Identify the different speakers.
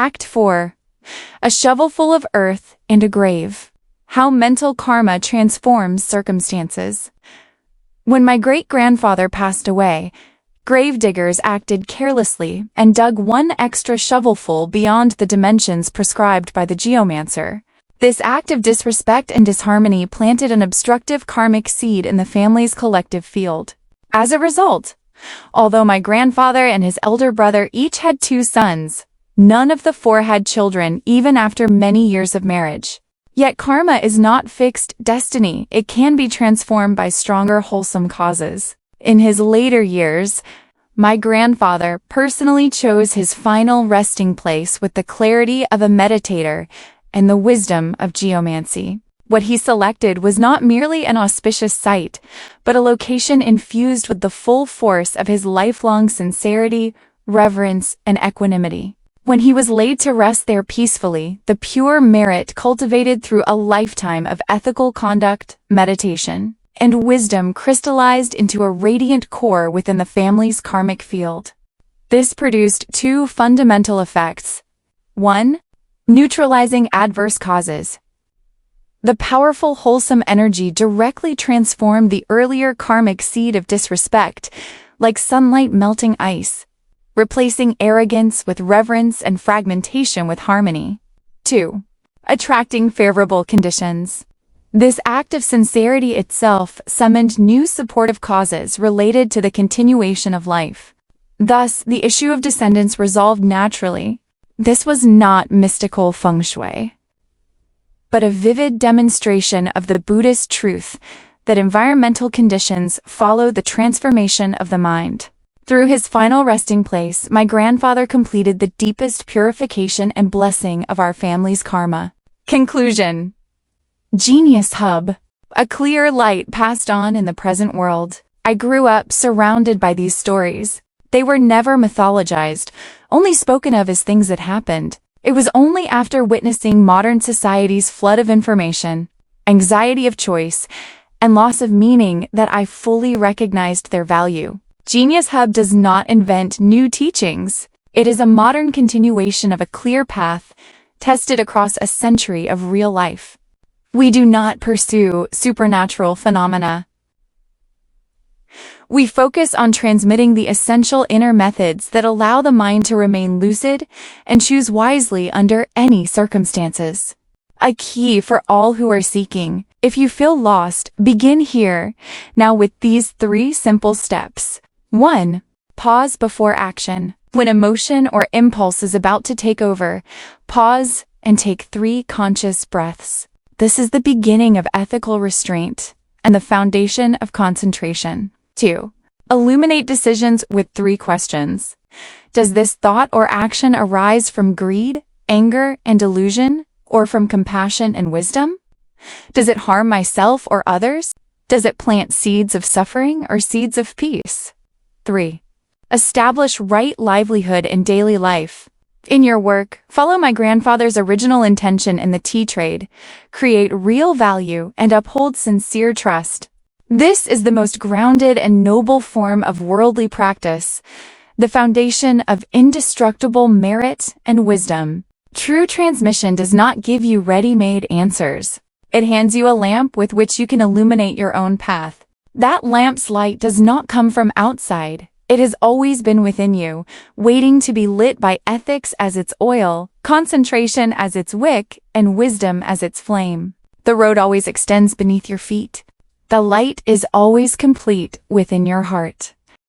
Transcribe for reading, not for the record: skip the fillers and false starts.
Speaker 1: Act 4. A shovelful of earth and a grave. How mental karma transforms circumstances. When my great-grandfather passed away, gravediggers acted carelessly and dug one extra shovelful beyond the dimensions prescribed by the geomancer. This act of disrespect and disharmony planted an obstructive karmic seed in the family's collective field. As a result, although my grandfather and his elder brother each had 2 sons, none of the 4 had children even after many years of marriage. Yet karma is not fixed destiny. It can be transformed by stronger wholesome causes. In his later years, my grandfather personally chose his final resting place with the clarity of a meditator and the wisdom of geomancy. What he selected was not merely an auspicious site, but a location infused with the full force of his lifelong sincerity, reverence, and equanimity. When he was laid to rest there peacefully, the pure merit cultivated through a lifetime of ethical conduct, meditation, and wisdom crystallized into a radiant core within the family's karmic field. This produced 2 fundamental effects. 1. Neutralizing adverse causes. The powerful wholesome energy directly transformed the earlier karmic seed of disrespect, like sunlight melting ice, replacing arrogance with reverence and fragmentation with harmony. 2. Attracting favorable conditions. This act of sincerity itself summoned new supportive causes related to the continuation of life. Thus, the issue of descendants resolved naturally. This was not mystical feng shui, but a vivid demonstration of the Buddhist truth that environmental conditions follow the transformation of the mind. Through his final resting place, my grandfather completed the deepest purification and blessing of our family's karma. Conclusion. Genius Hub. A clear light passed on in the present world. I grew up surrounded by these stories. They were never mythologized, only spoken of as things that happened. It was only after witnessing modern society's flood of information, anxiety of choice, and loss of meaning that I fully recognized their value. Genius Hub does not invent new teachings. It is a modern continuation of a clear path, tested across a century of real life. We do not pursue supernatural phenomena. We focus on transmitting the essential inner methods that allow the mind to remain lucid and choose wisely under any circumstances. A key for all who are seeking. If you feel lost, begin here, now with these 3 simple steps. 1. Pause before action. When emotion or impulse is about to take over, pause and take 3 conscious breaths. This is the beginning of ethical restraint and the foundation of concentration. 2. Illuminate decisions with 3 questions. Does this thought or action arise from greed, anger, and delusion, or from compassion and wisdom? Does it harm myself or others? Does it plant seeds of suffering or seeds of peace? 3. Establish right livelihood in daily life. In your work, follow my grandfather's original intention in the tea trade, create real value, and uphold sincere trust. This is the most grounded and noble form of worldly practice, the foundation of indestructible merit and wisdom. True transmission does not give you ready-made answers. It hands you a lamp with which you can illuminate your own path. That lamp's light does not come from outside. It has always been within you, waiting to be lit by ethics as its oil, concentration as its wick, and wisdom as its flame. The road always extends beneath your feet. The light is always complete within your heart.